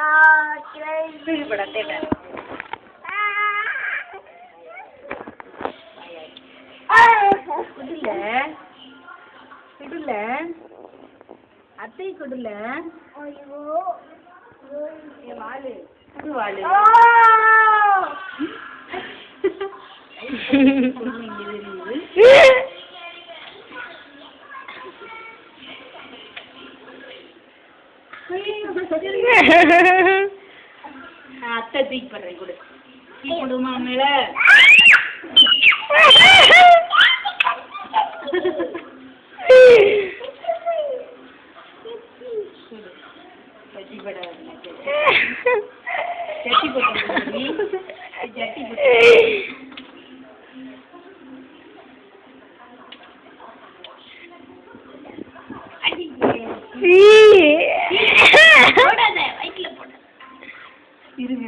बड़ा तेरा कुडले कुडले अत्ते कुडले अयो ये वाले कुड वाले अत्ते दीक पर रही कुड कुडुमा मेला जटी बड़ा जटी बड़ा जटी बड़ा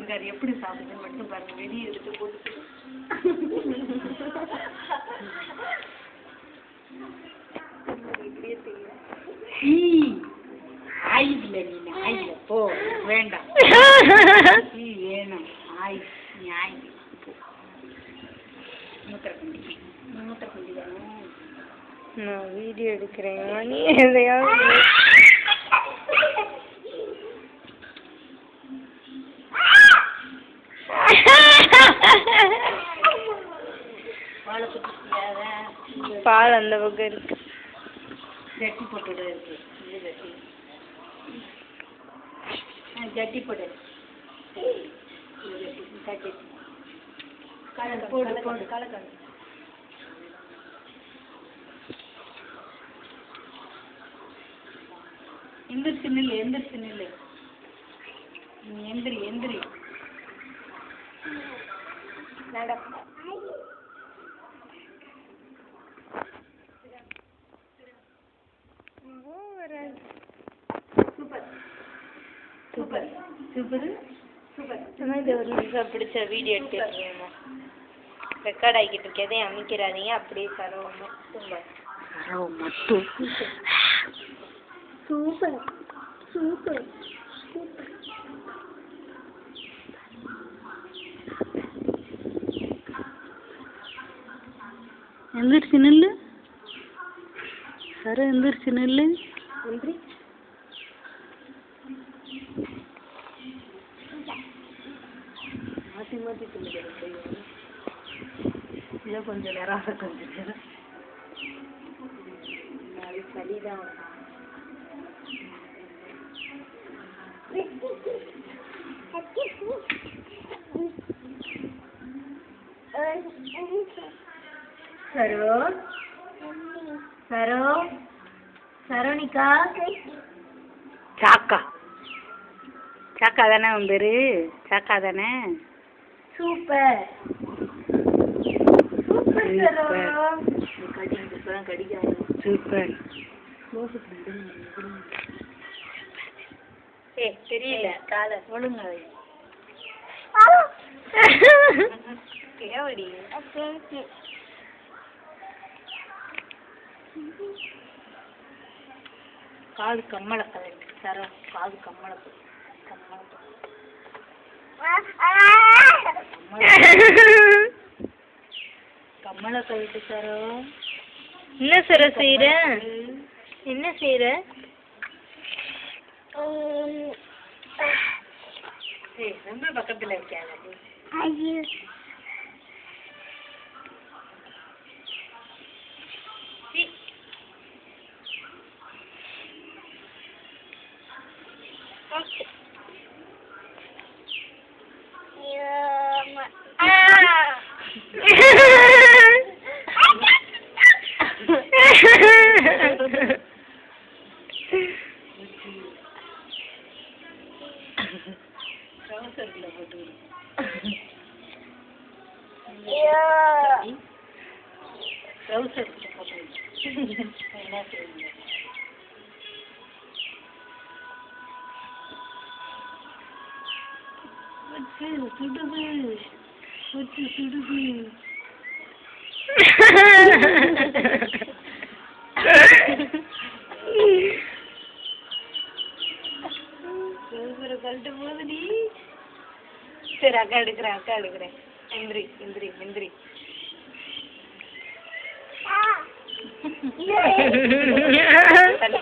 இருக்காரு எப்படி சாப்பிடுது மட்டும் பாருங்க வெளியே எடுத்து போட்டு ஆயில நீ ஆயில போ வேண்டாம் வேணும் ஆய் நீ ஆய் மூத்திரக்குண்டி மூத்திரக்குண்டி வேணும் நான் வீடியோ எடுக்கிறேன் நீ எதையாவது பால் அந்த பக்கம் இருக்கு ஜட்டி போட்டு இருக்கு ஜட்டி போடு போடு போடு கலக்காடு எந்திரிச்சு நில்லு எந்திரிச்சு நில்லு எந்திரி எந்திரி நட சூப்பர் சூப்பர் சூப்பர் சூப்பர் இது ஒரு நிமிஷம் பிடிச்ச வீடியோ எடுத்துருக்கீங்க ரெக்கார்ட் ஆகிக்கிட்டு இருக்கதே அமைக்கிறாதீங்க அப்படியே சரவமா சூப்பர் சரவ மட்டும் சூப்பர் சூப்பர் சூப்பர் எந்திரிச்சு நில்லு சர எந்திரிச்சு நில்லு எந்திரி மாற்றி மாற்றி சொல்லுங்க இதை கொஞ்சம் நேரம் கொஞ்சம் நேரம் நாளைக்கு சளிதான் சரோ சரோ சரோனிகா சாக்கா சாக்கா தானே உன் பேரு சாக்கா தானே சூப்பர் சூப்பர் சரோ கடிக்காது சூப்பர் தெரியல காலை ஒழுங்க தேவடி காது கம்மல கலட்டு சரோ காது கம்மல கம்மல கலட்டு சரோ என்ன சரோ செய்யற என்ன செய்யற ரொம்ப பக்கத்துல இருக்காது சொல்லிட்டு போகுதுடி. சரி அக்கா எடுக்கிறேன். எந்திரி.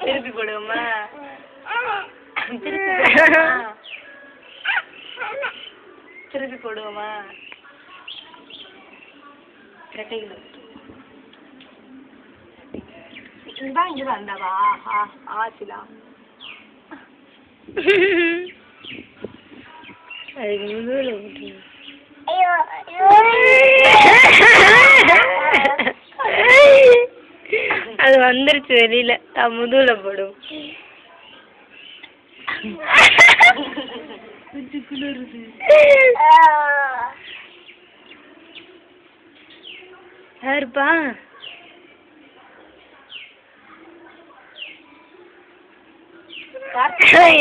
திருப்பி போடுவோமா? திருப்பி போடுவோமா? இங்கதான் இந்தாவா? ஆச்சுலா அது வந்துருச்சு வெளியில. முதுகுல போடும். யாருப்பா?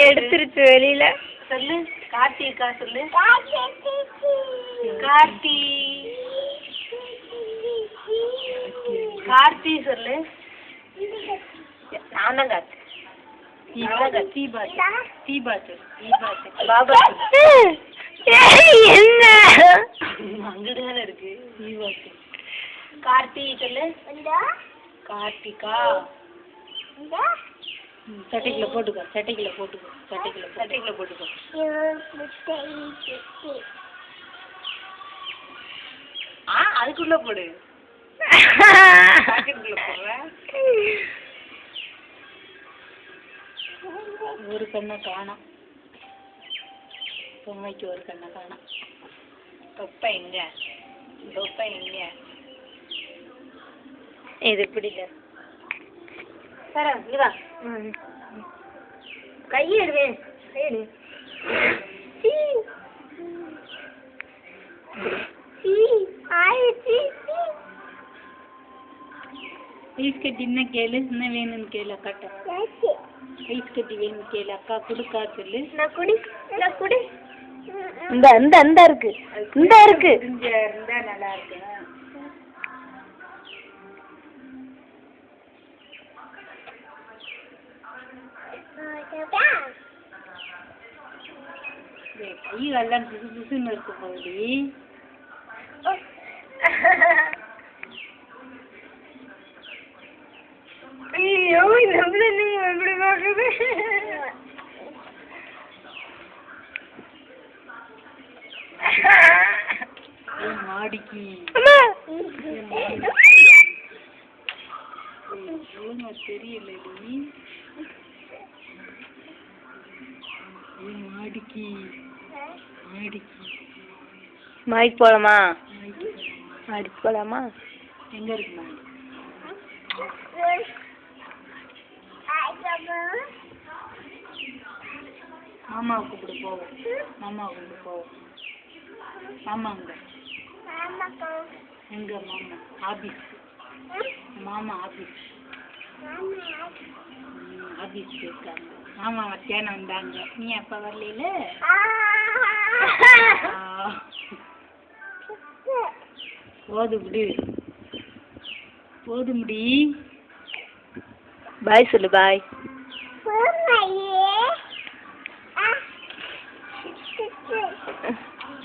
எடுத்துருச்சு வெளியில. சொல்லு கார்த்திகா சொல்லு. கார்த்தி சொல்லு. நான் தான் கார்த்தி. பாபா என்ன அங்கதானே இருக்கு. கார்த்தி சொல்லு. கார்த்திகா சட்டைக்குள்ள போட்டுக்கோ. அதுக்குள்ள போடு. ஒரு கண்ணை காணோம். பொம்மைக்கு ஒரு கண்ணை காணோம். தொப்பை எங்க? இது பிடிக்க சார் இங்கதா. கையெடுவேன். ஐஸ் கட்டி என்ன கேளு. என்ன வேணும்னு கேளு அக்காட்ட. ஐஸ் கட்டி வேணும் கேளு. அக்கா குடுக்கா சொல்லு. இந்த இருக்கு. இருந்தா நல்லா இருக்கு. கை எல்லாம் புதுசுன்னு இருக்கு போகுது. ஐயோ நம்மள நீங்க எப்படி பாக்குது? மாடிக்கு தெரியலடி. மாடிக்கு போலாமா? எங்க இருக்கு மாமா கூப்பிடு போவோம். மாமா எங்க ஆபீஸ் போயிருக்காங்க. மாமா மத்தியானம் வந்தாங்க. நீ அப்ப வரல? போதுமுடி. பாய் சொல்லு. பாய்.